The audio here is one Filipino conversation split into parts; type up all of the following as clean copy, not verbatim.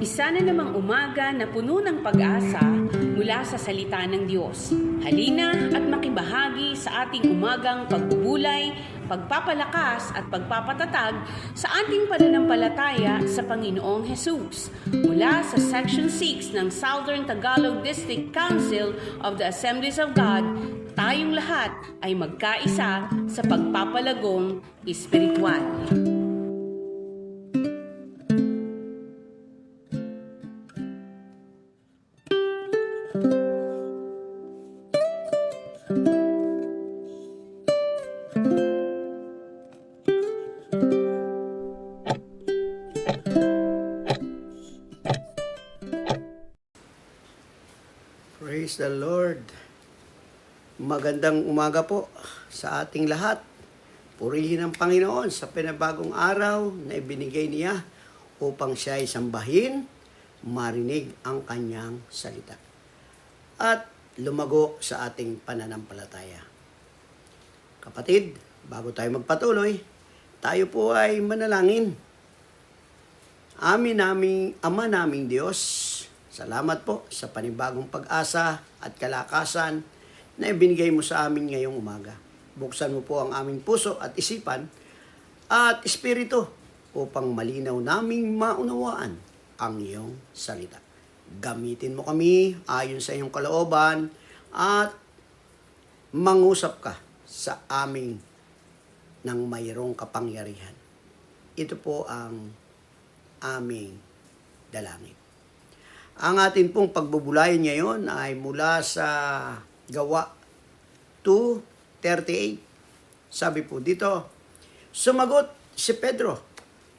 Isa na namang umaga na puno ng pag-asa mula sa salita ng Diyos. Halina at makibahagi sa ating umagang pagbubulay, pagpapalakas at pagpapatatag sa ating pananampalataya sa Panginoong Hesus. Mula sa Section 6 ng Southern Tagalog District Council of the Assemblies of God, tayong lahat ay magkaisa sa pagpapalagong espiritual. Praise the Lord. Magandang umaga po sa ating lahat. Purihin ang Panginoon sa pinabagong araw na ibinigay niya upang siya ay sambahin, marinig ang kanyang salita, at lumago sa ating pananampalataya. Kapatid, bago tayo magpatuloy, tayo po ay manalangin. Ama naming Diyos, salamat po sa panibagong pag-asa at kalakasan na ibinigay mo sa amin ngayong umaga. Buksan mo po ang aming puso at isipan at espiritu upang malinaw naming maunawaan ang iyong salita. Gamitin mo kami ayon sa iyong kalooban at mangusap ka sa amin ng mayroong kapangyarihan. Ito po ang aming dalangin. Ang atin pong pagbubulayan ngayon ay mula sa Gawa 2:38. Sabi po dito, sumagot si Pedro,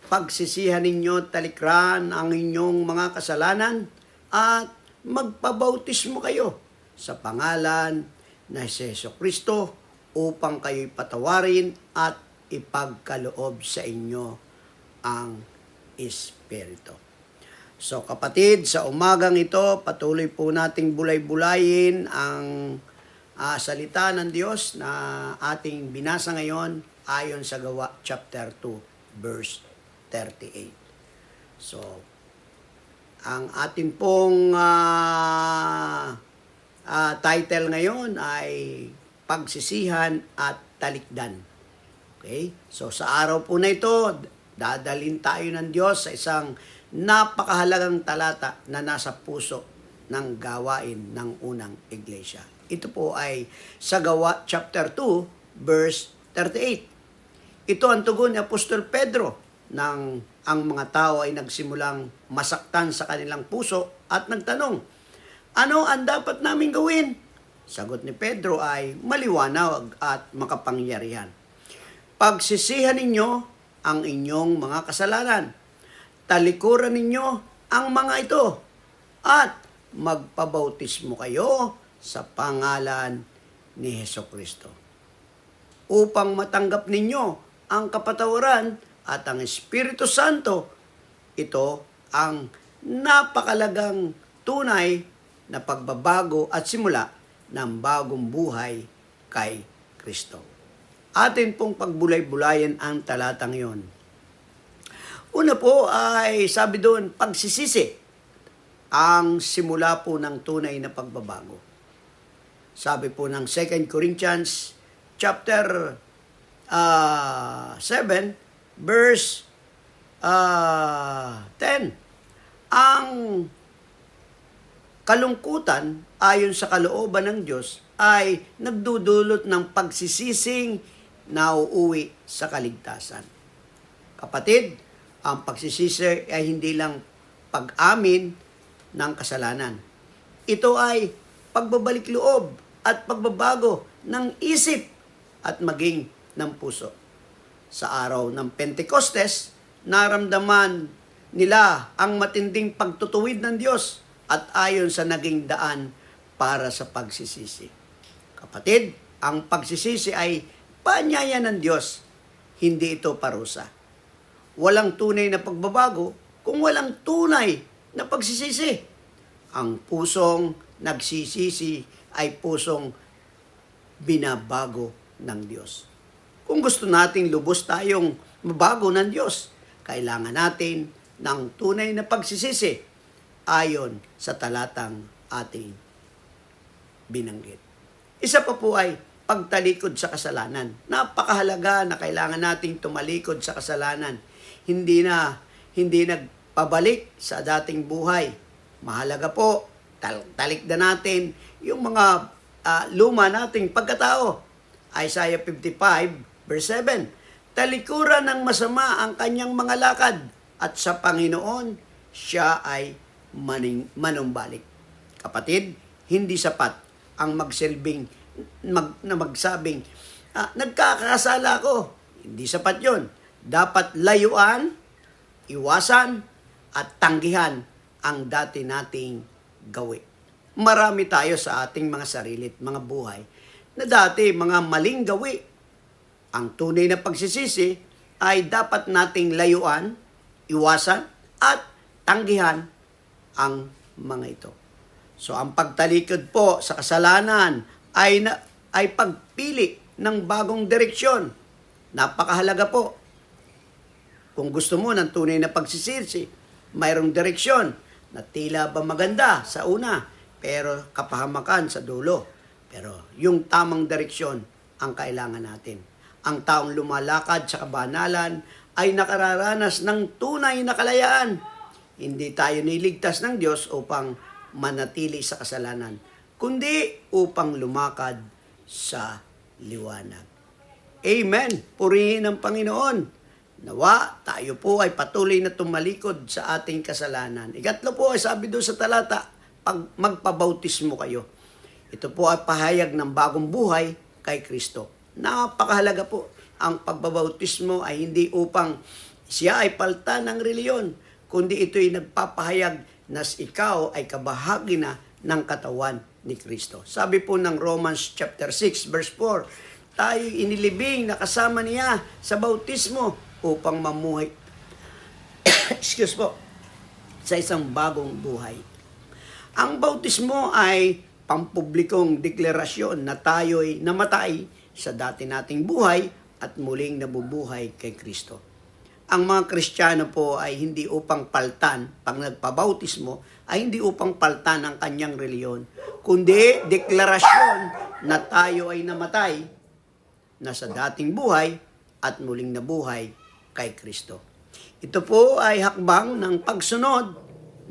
pagsisihan ninyo talikran ang inyong mga kasalanan at magpabautismo kayo sa pangalan na si Jesucristo upang kayo'y patawarin at ipagkaloob sa inyo ang Espiritu. So kapatid, sa umagang ito, patuloy po nating bulay-bulayin ang salita ng Diyos na ating binasa ngayon ayon sa Gawa chapter 2, verse 38. So, ang ating pong title ngayon ay Pagsisihan at Talikdan. Okay? So, sa araw po na ito, dadalhin tayo ng Diyos sa isang napakahalagang talata na nasa puso ng gawain ng unang iglesia. Ito po ay sa Gawa chapter 2, verse 38. Ito ang tugon ni Apostol Pedro nang ang mga tao ay nagsimulang masaktan sa kanilang puso at nagtanong, ano ang dapat naming gawin? Sagot ni Pedro ay maliwanag at makapangyarihan. Pagsisihan ninyo ang inyong mga kasalanan. Talikuran ninyo ang mga ito at magpabautismo kayo sa pangalan ni Jesucristo upang matanggap ninyo ang kapatawaran at ang Espiritu Santo. Ito ang napakalagang tunay na pagbabago at simula ng bagong buhay kay Kristo. Atin pong pagbulay-bulayan ang talatang yon. Una po ay sabi doon, pagsisisi ang simula po ng tunay na pagbabago. Sabi po ng 2 Corinthians chapter 7 verse 10. Ang kalungkutan ayon sa kalooban ng Diyos ay nagdudulot ng pagsisising na uuwi sa kaligtasan. Kapatid, ang pagsisisi ay hindi lang pag-amin ng kasalanan. Ito ay pagbabalik loob at pagbabago ng isip at maging ng puso. Sa araw ng Pentecostes, naramdaman nila ang matinding pagtutuwid ng Diyos at ayon sa naging daan para sa pagsisisi. Kapatid, ang pagsisisi ay paanyaya ng Diyos, hindi ito parusa. Walang tunay na pagbabago kung walang tunay na pagsisisi. Ang pusong nagsisisi ay pusong binabago ng Diyos. Kung gusto nating lubos tayong mabago ng Diyos, kailangan natin ng tunay na pagsisisi ayon sa talatang ating binanggit. Isa pa po ay pagtalikod sa kasalanan. Napakahalaga na kailangan nating tumalikod sa kasalanan. Hindi nagpabalik sa dating buhay. Mahalaga po, talikdan natin yung mga luma nating pagkatao. Isaiah 55 verse 7. Talikuran ng masama ang kanyang mga lakad at sa Panginoon siya ay manumbalik. Kapatid, hindi sapat ang magsabing, nagkakasala ko. Hindi sapat yon. Dapat layuan, iwasan, at tanggihan ang dati nating gawi. Marami tayo sa ating mga sarili at mga buhay na dati mga maling gawi. Ang tunay na pagsisisi ay dapat nating layuan, iwasan, at tanggihan ang mga ito. So ang pagtalikod po sa kasalanan ay pagpili ng bagong direksyon. Napakahalaga po. Kung gusto mo ng tunay na pagsisisi, mayroong direksyon na tila ba maganda sa una, pero kapahamakan sa dulo. Pero yung tamang direksyon ang kailangan natin. Ang taong lumalakad sa kabanalan ay nakararanas ng tunay na kalayaan. Hindi tayo niligtas ng Diyos upang manatili sa kasalanan, kundi upang lumakad sa liwanag. Amen. Purihin ang Panginoon. Nawa, tayo po ay patuloy na tumalikod sa ating kasalanan. Ikatlo po ay sabi doon sa talata, pag magpabautismo kayo. Ito po ay pahayag ng bagong buhay kay Kristo. Napakahalaga po. Ang pagbabautismo ay hindi upang siya ay palta ng reliyon, kundi ito'y nagpapahayag na ikaw ay kabahagi na ng katawan ni Kristo. Sabi po ng Romans chapter 6 verse 4, tayo inilibing na kasama niya sa bautismo upang mamuhay sa isang bagong buhay. Ang bautismo ay pampublikong deklarasyon na tayo'y namatay sa dati nating buhay at muling nabubuhay kay Kristo. Ang mga Kristiyano po ay hindi upang paltan, pag nagpabautismo, ay hindi upang paltan ang kanyang reliyon, kundi deklarasyon na tayo ay namatay na sa dating buhay at muling nabuhay kay Kristo. Ito po ay hakbang ng pagsunod,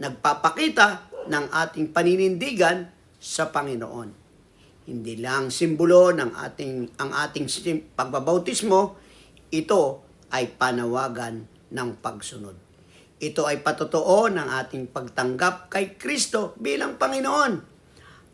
nagpapakita ng ating paninindigan sa Panginoon. Hindi lang simbolo ng ang ating pagbabautismo, ito ay panawagan ng pagsunod. Ito ay patotoo ng ating pagtanggap kay Kristo bilang Panginoon.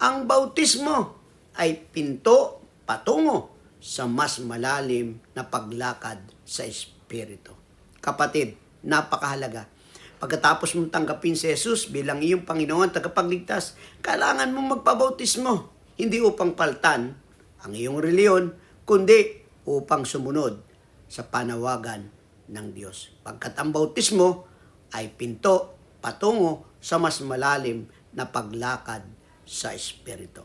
Ang bautismo ay pinto patungo sa mas malalim na paglakad sa Espiritu. Kapatid, napakahalaga. Pagkatapos mong tanggapin si Jesus bilang iyong Panginoon, tagapagligtas, kailangan mong magpabautismo. Hindi upang paltan ang iyong reliyon, kundi upang sumunod sa panawagan ng Diyos. Pagkat ang bautismo ay pinto patungo sa mas malalim na paglakad sa Espiritu.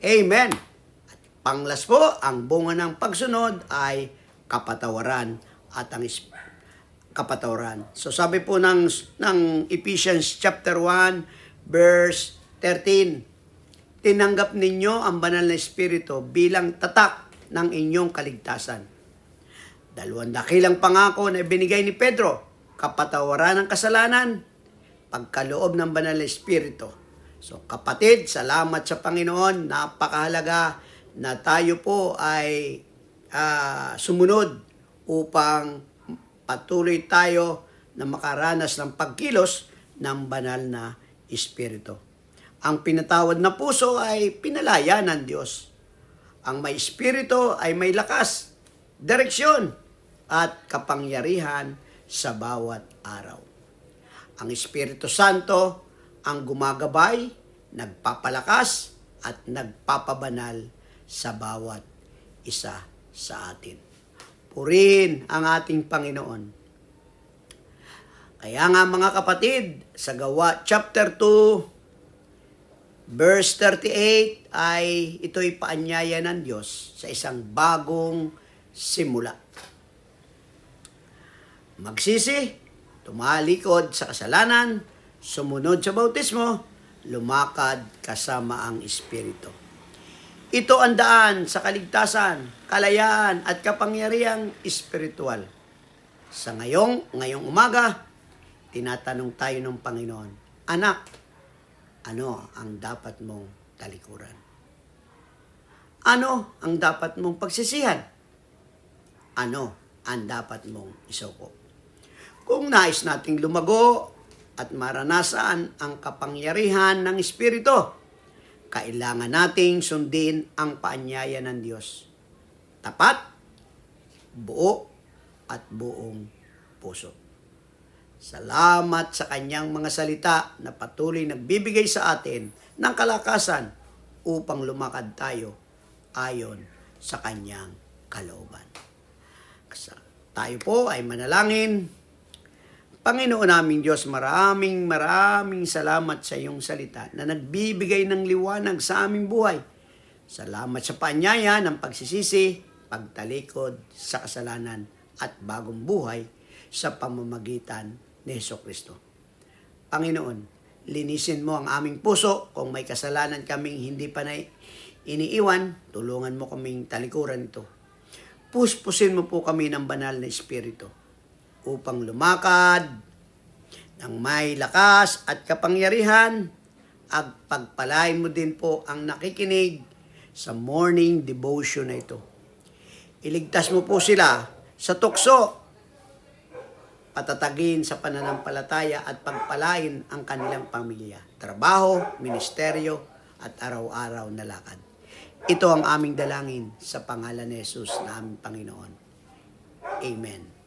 Amen! At panglas po, ang bunga ng pagsunod ay kapatawaran at ang kapatawaran. So sabi po ng Ephesians chapter 1 verse 13, tinanggap ninyo ang banal na Espiritu bilang tatak ng inyong kaligtasan. Dalawang dakilang pangako na ibinigay ni Pedro, kapatawaran ng kasalanan, pagkaloob ng banal na Espiritu. So kapatid, salamat sa Panginoon, napakahalaga na tayo po ay sumunod upang patuloy tayo na makaranas ng pagkilos ng banal na Espiritu. Ang pinatawad na puso ay pinalaya ng Diyos. Ang may Espiritu ay may lakas, direksyon, at kapangyarihan sa bawat araw. Ang Espiritu Santo ang gumagabay, nagpapalakas, at nagpapabanal sa bawat isa sa atin. Purihin ang ating Panginoon. Kaya nga mga kapatid, sa Gawa chapter 2, verse 38 ay ito'y paanyaya ng Diyos sa isang bagong simula. Magsisi, tumalikod sa kasalanan, sumunod sa bautismo, lumakad kasama ang Espiritu. Ito ang daan sa kaligtasan, kalayaan at kapangyarihang espiritual. Sa ngayong umaga, tinatanong tayo ng Panginoon, Anak, ano ang dapat mong talikuran? Ano ang dapat mong pagsisihan? Ano ang dapat mong isuko? Kung nais nating lumago at maranasan ang kapangyarihan ng Espiritu, kailangan nating sundin ang paanyaya ng Diyos. Tapat, buo, at buong puso. Salamat sa kanyang mga salita na patuloy nagbibigay sa atin ng kalakasan upang lumakad tayo ayon sa kanyang kalooban. Tayo po ay manalangin. Panginoon naming Diyos, maraming salamat sa iyong salita na nagbibigay ng liwanag sa aming buhay. Salamat sa paanyaya ng pagsisisi, pagtalikod sa kasalanan at bagong buhay sa pamamagitan ni Jesucristo. Panginoon, linisin mo ang aming puso kung may kasalanan kaming hindi pa na iniiwan, tulungan mo kaming talikuran ito. Puspusin mo po kami ng banal na Espiritu upang lumakad ng may lakas at kapangyarihan at pagpalain mo din po ang nakikinig sa morning devotion na ito. Iligtas mo po sila sa tukso, patatagin sa pananampalataya at pagpalain ang kanilang pamilya, trabaho, ministeryo at araw-araw na lakad. Ito ang aming dalangin sa pangalan ni Jesus na aming Panginoon. Amen.